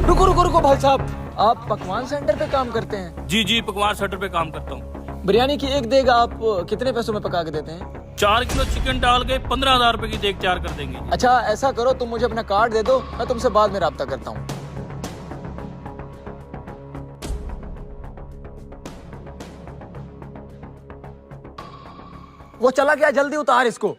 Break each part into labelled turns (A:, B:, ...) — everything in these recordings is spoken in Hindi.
A: रुको रुको रुको भाई साहब, आप पकवान सेंटर पे काम करते हैं?
B: जी जी, पकवान सेंटर पे काम करता हूँ।
A: बिरयानी की एक देग आप कितने पैसों में पका के देते हैं?
B: 4 किलो चिकन डाल के 15,000 रुपए की देग तैयार कर देंगे।
A: अच्छा ऐसा करो, तुम मुझे अपना कार्ड दे दो, मैं तुमसे बाद में राब्ता करता हूँ। वो चला गया, जल्दी उतार इसको।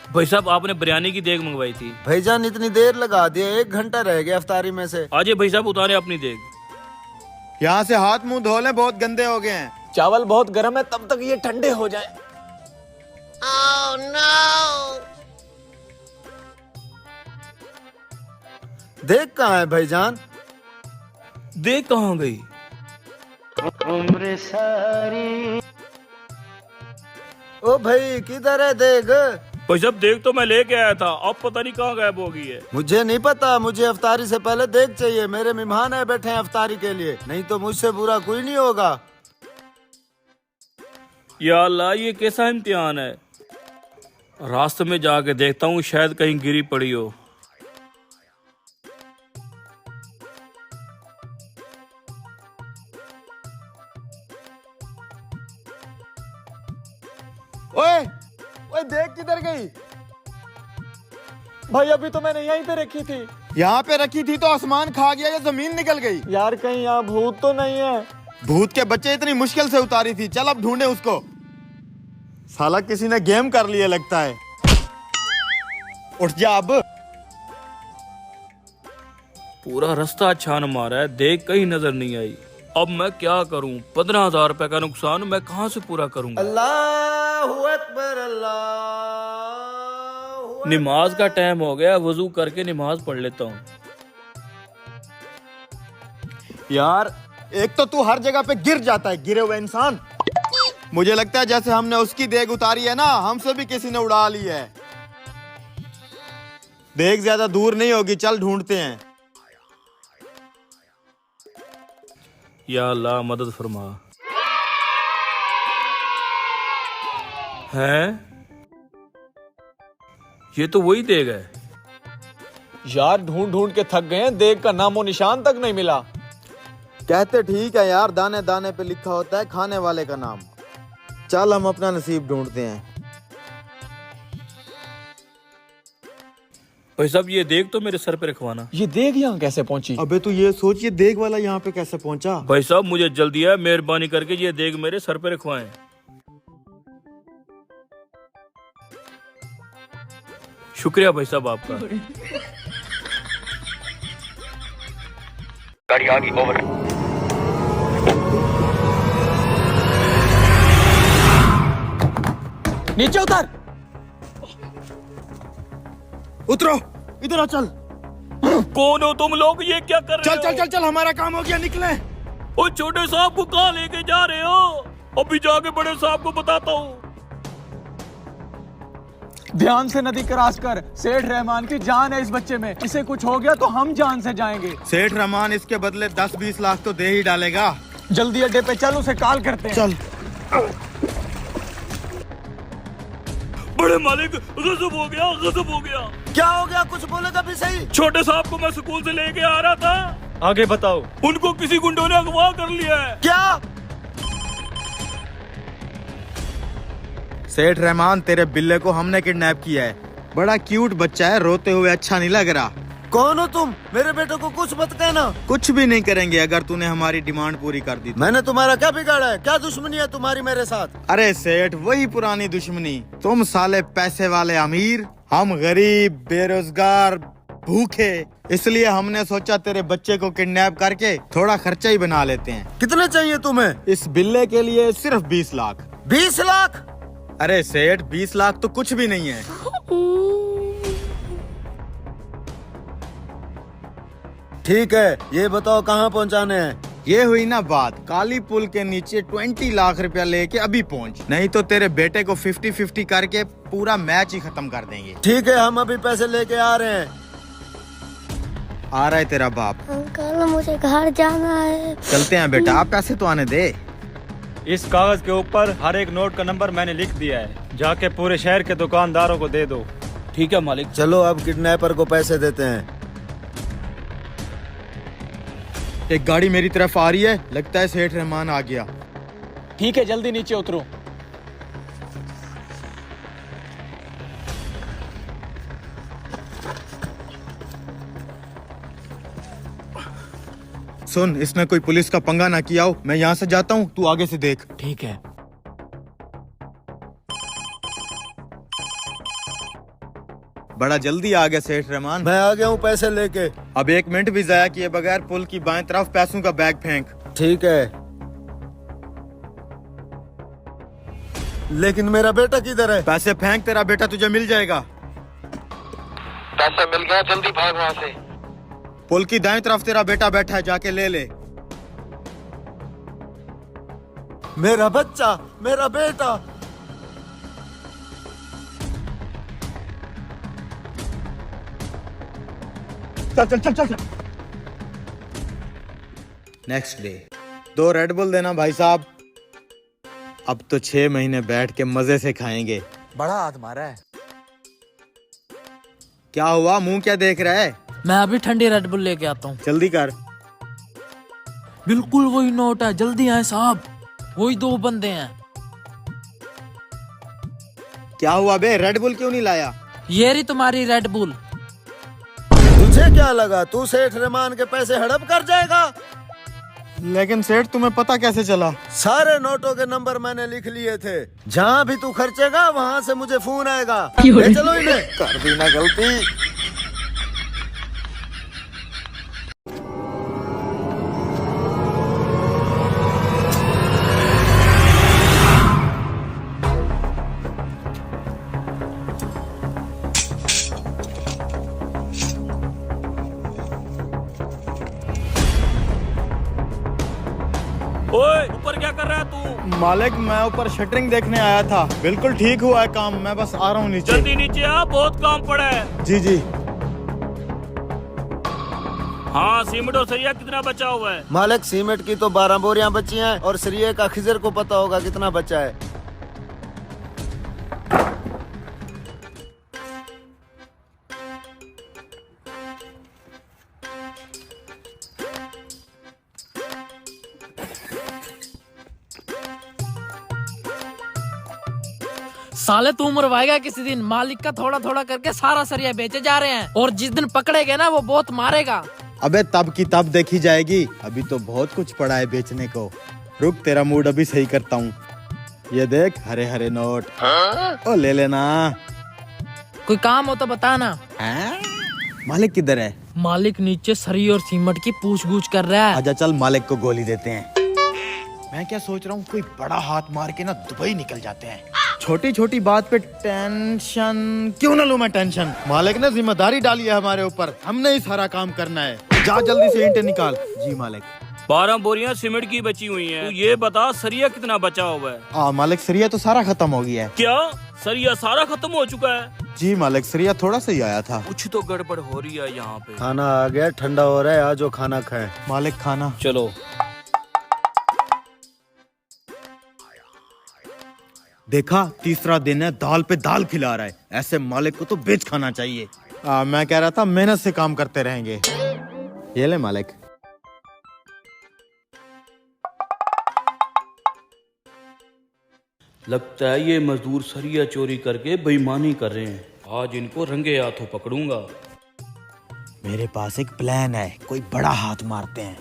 B: भाई साहब, आपने बिरयानी की देग मंगवाई थी।
C: भाईजान इतनी देर लगा दिया, 1 घंटा रह गया अफ्तारी में से।
B: आजे भाई साहब, उतारे अपनी देग।
D: यहाँ से हाथ मुंह धो लें, बहुत गंदे हो गए हैं।
A: चावल बहुत गर्म है, तब तक ये ठंडे हो जाए।
C: देख कहाँ है भाईजान?
B: देग कहाँ गई?
C: ओ भाई किधर है देख?
B: भाई साहब, देग तो मैं लेके आया था, अब पता नहीं कहाँ गायब हो गई है।
C: मुझे नहीं पता, मुझे अफ्तारी से पहले देख चाहिए। मेरे मेहमान है बैठे हैं अफ्तारी के लिए, नहीं तो मुझसे बुरा कोई नहीं होगा।
B: या अल्लाह, ये कैसा इम्तिहान है। रास्ते में जाके देखता हूँ, शायद कहीं गिरी पड़ी हो।
D: ओए ओए, देख किधर गई?
A: भाई अभी तो मैंने यहीं पे रखी थी।
D: यहाँ पे रखी थी तो आसमान खा गया या जमीन निकल गई?
A: यार कहीं यहाँ भूत तो नहीं है?
D: भूत के बच्चे इतनी मुश्किल से उतारी थी, चल अब ढूंढे उसको। साला किसी ने गेम कर लिया लगता है। उठ जा अब।
B: पूरा रास्ता छान मारा है, देग कहीं नजर नहीं आई। अब मैं क्या करूं? 15,000 रुपए का नुकसान मैं कहां से पूरा करूंगा?
C: अल्लाहु अकबर, अल्लाह।
B: नमाज का टाइम हो गया, वजू करके नमाज पढ़ लेता हूँ।
D: यार एक तो तू हर जगह पे गिर जाता है, गिरे हुए इंसान। मुझे लगता है जैसे हमने उसकी देग उतारी है ना, हमसे भी किसी ने उड़ा ली है। देग ज्यादा दूर नहीं होगी, चल ढूंढते हैं।
B: या अल्लाह, मदद फरमा। हैं? ये तो वही देग है।
A: यार ढूंढ ढूंढ के थक गए हैं, देग का नामो निशान तक नहीं मिला।
D: कहते ठीक है यार, दाने दाने पे लिखा होता है खाने वाले का नाम। चल हम अपना नसीब ढूंढते हैं।
B: भाई साहब, ये देग तो मेरे सर पे रखवाना।
A: ये देग यहाँ कैसे पहुंची?
D: अबे तू ये सोच, ये देग वाला यहाँ पे कैसे पहुंचा?
B: भाई साहब, मुझे जल्दी है, मेहरबानी करके ये देग मेरे सर पे रखवाएं। शुक्रिया भाई साहब आपका।
E: गाड़ी आगे, ओवर।
A: नीचे उतर।
D: उतरो, इधर आ, चल।
B: कौन हो तुम लोग? ये क्या कर रहे
D: चल
B: हो?
D: चल चल चल, हमारा काम हो गया, निकले।
B: ओ छोटे साहब को कहाँ लेके जा रहे हो? अभी जाके बड़े साहब को बताता हूँ।
A: ध्यान से नदी क्रॉस कर, सेठ रहमान की जान है इस बच्चे में, इसे कुछ हो गया तो हम जान से जाएंगे।
D: सेठ रहमान इसके बदले 10-20 लाख तो दे ही डालेगा।
A: जल्दी अड्डे पे चल, उसे कॉल करते हैं।
D: चल।
B: बड़े मालिक, गजब हो गया, गजब हो गया।
C: क्या हो गया? कुछ बोलेगा भी सही।
B: छोटे साहब को मैं स्कूल से लेके आ रहा था,
A: आगे बताओ।
B: उनको किसी गुंडों ने अगवा कर लिया है।
C: क्या?
D: सेठ रहमान, तेरे बिल्ले को हमने किडनैप किया है। बड़ा क्यूट बच्चा है, रोते हुए अच्छा नहीं लग रहा।
C: कौन हो तुम? मेरे बेटे को कुछ मत कहना।
D: कुछ भी नहीं करेंगे अगर तूने हमारी डिमांड पूरी कर दी तो।
C: मैंने तुम्हारा क्या बिगाड़ा है? क्या दुश्मनी है तुम्हारी मेरे साथ?
D: अरे सेठ, वही पुरानी दुश्मनी। तुम साले पैसे वाले अमीर, हम गरीब बेरोजगार भूखे, इसलिए हमने सोचा तेरे बच्चे को किडनैप करके थोड़ा खर्चा ही बना लेते हैं।
C: कितने चाहिए तुम्हें?
D: इस बिल्ले के लिए सिर्फ 20 लाख।
C: 20 लाख?
D: अरे सेठ, 20 लाख तो कुछ भी नहीं है।
C: ठीक है, ये बताओ कहाँ पहुँचाने हैं?
D: ये हुई ना बात, काली पुल के नीचे 20 लाख रुपया लेके अभी पहुंच, नहीं तो तेरे बेटे को 50-50 करके पूरा मैच ही खत्म कर देंगे।
C: ठीक है, हम अभी पैसे लेके आ रहे हैं।
D: आ रहा है तेरा बाप।
E: अंकल मुझे घर जाना है।
D: चलते हैं बेटा, आप पैसे तो आने दे।
F: इस कागज के ऊपर हर एक नोट का नंबर मैंने लिख दिया है, जाके पूरे शहर के दुकानदारों को दे दो।
B: ठीक है मालिक।
C: चलो अब किडनैपर को पैसे देते हैं।
D: एक गाड़ी मेरी तरफ आ रही है, लगता है सेठ रहमान आ गया।
A: ठीक है, जल्दी नीचे उतरो।
D: सुन, इसने कोई पुलिस का पंगा ना किया हो, मैं यहाँ से जाता हूँ, तू आगे से देख।
B: ठीक है।
D: बड़ा जल्दी आ गया सेठ रहमान।
C: मैं आ गया हूँ पैसे लेके।
D: अब 1 मिनट भी जाया किए बगैर पुल की बाएं तरफ पैसों का बैग फेंक।
C: ठीक है, लेकिन मेरा बेटा किधर है?
D: पैसे फेंक, तेरा बेटा तुझे मिल जाएगा।
G: पैसा मिल गया, जल्दी भाग वहाँ से।
D: पुल की दाएं तरफ तेरा बेटा बैठा है, जाके ले ले।
C: मेरा बच्चा, मेरा बेटा।
D: चल चल चल चल। Next day. 2 रेड बुल देना भाई साहब। अब तो 6 महीने बैठ के मजे से खाएंगे।
A: बड़ा हाथ मारा है।
D: क्या हुआ, मुंह क्या देख रहा है?
H: मैं अभी ठंडी रेड बुल लेके आता हूँ।
D: जल्दी कर।
H: बिल्कुल वही नोट है, जल्दी आए साहब, वही 2 बंदे हैं।
D: क्या हुआ बे, रेड बुल क्यों नहीं लाया?
H: ये रही तुम्हारी रेड बुल।
C: तुझे क्या लगा तू सेठ रहमान के पैसे हड़प कर जाएगा?
D: लेकिन सेठ तुम्हें पता कैसे चला?
C: सारे नोटों के नंबर मैंने लिख लिए थे। जहाँ भी तू खर्चेगा वहाँ से मुझे फोन आएगा। ले चलो इन्हें।
D: कर दी ना गलती।
B: ओए, ऊपर क्या कर रहा है तू?
D: मालिक, मैं ऊपर शटरिंग देखने आया था। बिल्कुल ठीक हुआ है काम, मैं बस आ रहा हूँ नीचे।
B: जल्दी नीचे आ, बहुत काम पड़ा है।
D: जी जी।
B: हाँ, सीमेंट और सरिया कितना बचा हुआ है?
C: मालिक, सीमेंट की तो 12 बोरियां बची हैं और सरिये का खिजर को पता होगा कितना बचा है।
H: साले तू मरवाएगा किसी दिन। मालिक का थोड़ा थोड़ा करके सारा सरिया बेचे जा रहे हैं, और जिस दिन पकड़ेगे ना वो बहुत मारेगा।
D: अबे तब की तब देखी जाएगी, अभी तो बहुत कुछ पड़ा है बेचने को। रुक, तेरा मूड अभी सही करता हूँ। ये देख, हरे हरे नोट। ओ ले लेना।
H: कोई काम हो तो बताना।
D: मालिक किधर है?
H: मालिक नीचे सरिया और सीमेंट की पूछ-गूछ कर रहा है।
D: आजा चल, मालिक को गोली देते हैं। मैं क्या सोच रहा हूँ, कोई बड़ा हाथ मार के ना दुबई निकल जाते हैं। छोटी छोटी बात पे टेंशन क्यों ना लूं मैं टेंशन। मालिक ने जिम्मेदारी डाली है हमारे ऊपर, हमने ही सारा काम करना है। जा जल्दी से ईंटें निकाल। जी मालिक।
B: 12 बोरियां सीमेंट की बची हुई हैं। तू ये बता, सरिया कितना बचा हुआ है?
D: मालिक, सरिया तो सारा खत्म हो गया है।
B: क्या सरिया सारा खत्म हो चुका है?
D: जी मालिक, सरिया थोड़ा सा ही आया था।
B: कुछ तो गड़बड़ हो रही है यहाँ पे।
C: खाना आ गया, ठंडा हो रहा है, आज जो खाना खाए।
D: मालिक खाना।
B: चलो।
D: देखा, तीसरा दिन है, दाल पे दाल खिला रहा है। ऐसे मालिक को तो बेच खाना चाहिए। मैं कह रहा था मेहनत से काम करते रहेंगे। ये ले मालिक।
B: लगता है ये मजदूर सरिया चोरी करके बेईमानी कर रहे हैं। आज इनको रंगे हाथों पकड़ूंगा।
D: मेरे पास एक प्लान है, कोई बड़ा हाथ मारते हैं।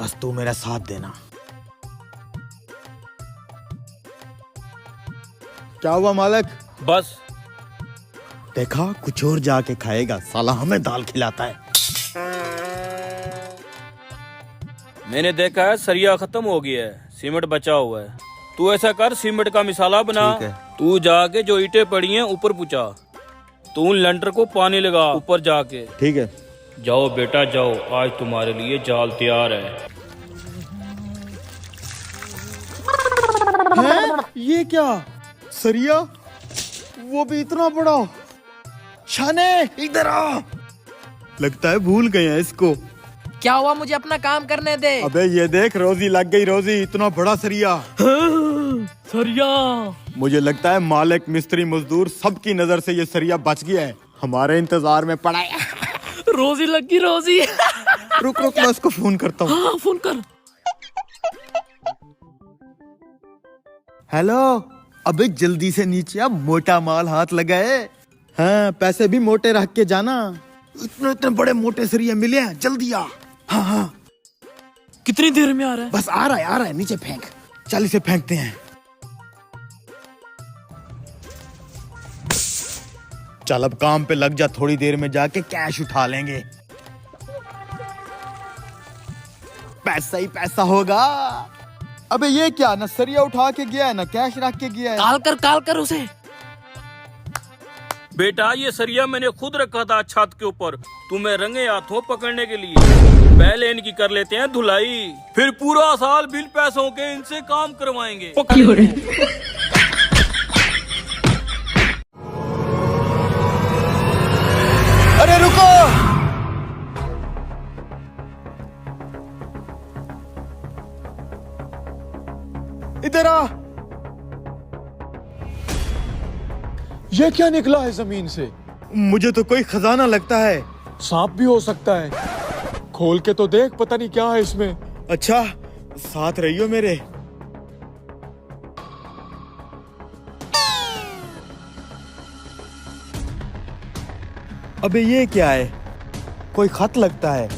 D: बस तू मेरा साथ देना। क्या हुआ मालिक?
B: बस
D: देखा, कुछ और जाके खाएगा, साला हमें दाल खिलाता है।
B: मैंने देखा है सरिया खत्म हो गया है, सीमेंट बचा हुआ है। तू ऐसा कर, सीमेंट का मिसाला बना।
C: ठीक है।
B: तू जाके जो ईंटें पड़ी हैं ऊपर पूछा। तू लंटर को पानी लगा ऊपर जाके।
D: ठीक है।
B: जाओ बेटा जाओ, आज तुम्हारे लिए जाल तैयार है।
D: ये क्या सरिया, वो भी इतना बड़ा। शाने इधर आ। लगता है भूल गए हैं इसको।
H: क्या हुआ, मुझे अपना काम करने दे।
D: अबे ये देख, रोजी लग गई। रोजी, इतना बड़ा सरिया।
H: सरिया।
D: मुझे लगता है मालिक, मिस्त्री, मजदूर सबकी नजर से ये सरिया बच गया है, हमारे इंतजार में पड़ा है।
H: रोजी लगी रोजी।
D: रुक रुक, मैं उसको फोन करता हूँ।
H: हाँ फोन कर।
D: हेलो। अबे जल्दी से नीचे आ, मोटा माल हाथ लगाए। हाँ, पैसे भी मोटे रख के जाना। इतने इतने बड़े मोटे सरिया मिले हैं, जल्दी आ। हाँ हाँ,
H: कितनी देर में आ रहा है?
D: बस आ रहा है, नीचे फेंक। चल इसे फेंकते हैं। चल अब काम पे लग जा, थोड़ी देर में जाके कैश उठा लेंगे। पैसा ही पैसा होगा। अबे ये क्या, न सरिया उठा के गया है, न कैश रख के गया है।
H: काल कर उसे।
B: बेटा ये सरिया मैंने खुद रखा था छत के ऊपर, तुम्हें रंगे हाथों पकड़ने के लिए। पहले इनकी कर लेते हैं धुलाई, फिर पूरा साल बिल पैसों के इनसे काम करवाएंगे।
D: अरे रुको। इधर आ।
A: ये क्या निकला है जमीन से?
D: मुझे तो कोई खजाना लगता है।
A: सांप भी हो सकता है। खोल के तो देख, पता नहीं क्या है इसमें।
D: अच्छा, साथ रहियो मेरे। अबे ये क्या है, कोई खत लगता है।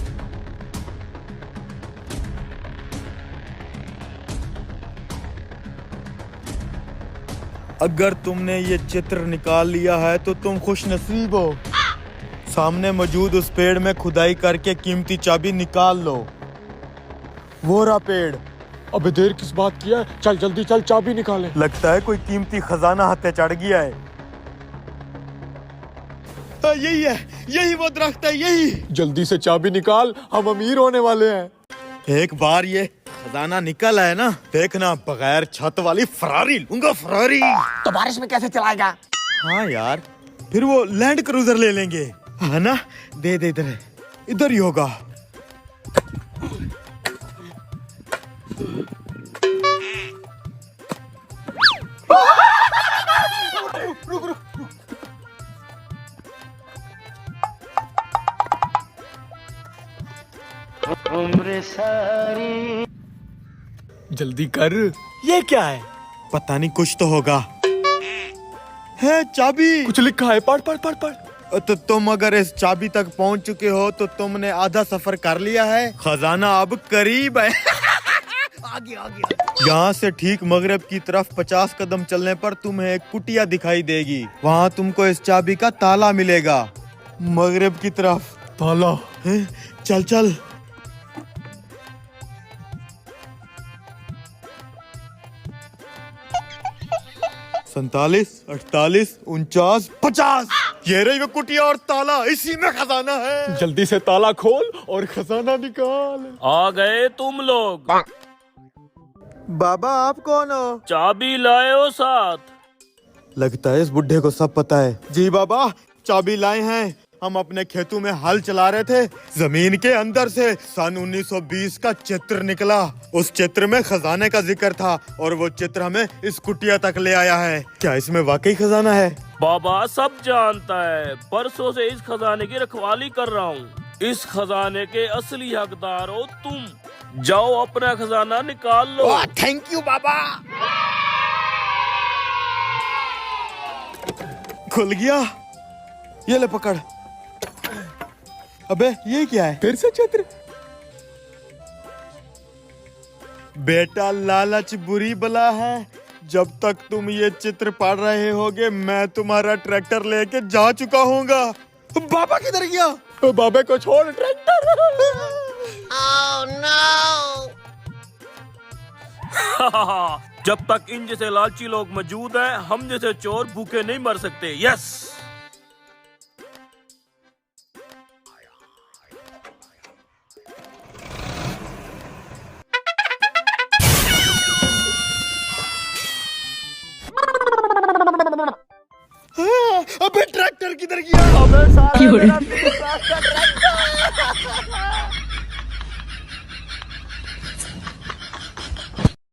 D: अगर तुमने ये चित्र निकाल लिया है तो तुम खुश नसीब हो। सामने मौजूद उस पेड़ में खुदाई करके कीमती चाबी निकाल लो। वो रहा पेड़।
A: अबे देर किस बात की है, चल जल्दी चल, चाबी निकाले।
D: लगता है कोई कीमती खजाना हाथे चढ़ गया है। यही है, यही वो दरख्त है, यही।
A: जल्दी से चाबी निकाल, हम अमीर होने वाले हैं।
D: एक बार ये खजाना निकल है ना, देखना बगैर छत वाली फरारी लूंगा, फरारी।
A: तो बारिश में कैसे चलाएगा?
D: हाँ यार, फिर वो लैंड क्रूजर ले लेंगे, है ना। दे दे, इधर इधर ही होगा। रुक रुक।
A: जल्दी कर।
D: ये क्या है? पता नहीं, कुछ तो होगा। है चाबी।
A: कुछ लिखा है, पढ़ पढ़ पढ़ पढ़।
D: तो तुम अगर इस चाबी तक पहुंच चुके हो तो तुमने आधा सफर कर लिया है, खजाना अब करीब है। आगे आगे। यहाँ से ठीक मगरब की तरफ 50 कदम चलने पर तुम्हें एक कुटिया दिखाई देगी। वहाँ तुमको इस चाबी का ताला मिलेगा। मगरब की तरफ
A: ताला
D: है? चल चल। सैतालीस, 48, 49, 50। ये रही वो कुटिया और ताला, इसी में खजाना है।
A: जल्दी से ताला खोल और खजाना निकाल।
B: आ गए तुम लोग।
D: बाबा आप कौन हो?
B: चाबी लाए हो साथ?
D: लगता है इस बुढ़े को सब पता है। जी बाबा, चाबी लाए हैं। हम अपने खेतों में हल चला रहे थे, जमीन के अंदर से सन 1920 का चित्र निकला। उस चित्र में खजाने का जिक्र था और वो चित्र हमें इस कुटिया तक ले आया है। क्या इसमें वाकई खजाना है?
B: बाबा सब जानता है, परसों से इस खजाने की रखवाली कर रहा हूँ। इस खजाने के असली हकदार हो तुम। जाओ अपना खजाना निकाल लो।
D: थैंक यू बाबा। खुल गया, ये ले पकड़। अबे ये क्या है?
A: फिर से चित्र।
D: बेटा लालच बुरी बला है। जब तक तुम ये चित्र पढ़ रहे होगे मैं तुम्हारा ट्रैक्टर लेके जा चुका हूँगा। बाबा किधर गया?
A: बाबे को छोड़, ट्रैक्टर।
B: जब तक इन जैसे लालची लोग मौजूद हैं, हम जैसे चोर भूखे नहीं मर सकते। यस।
D: अबे ट्रैक्टर किधर गया?
C: अबे साला मेरा ट्रैक्टर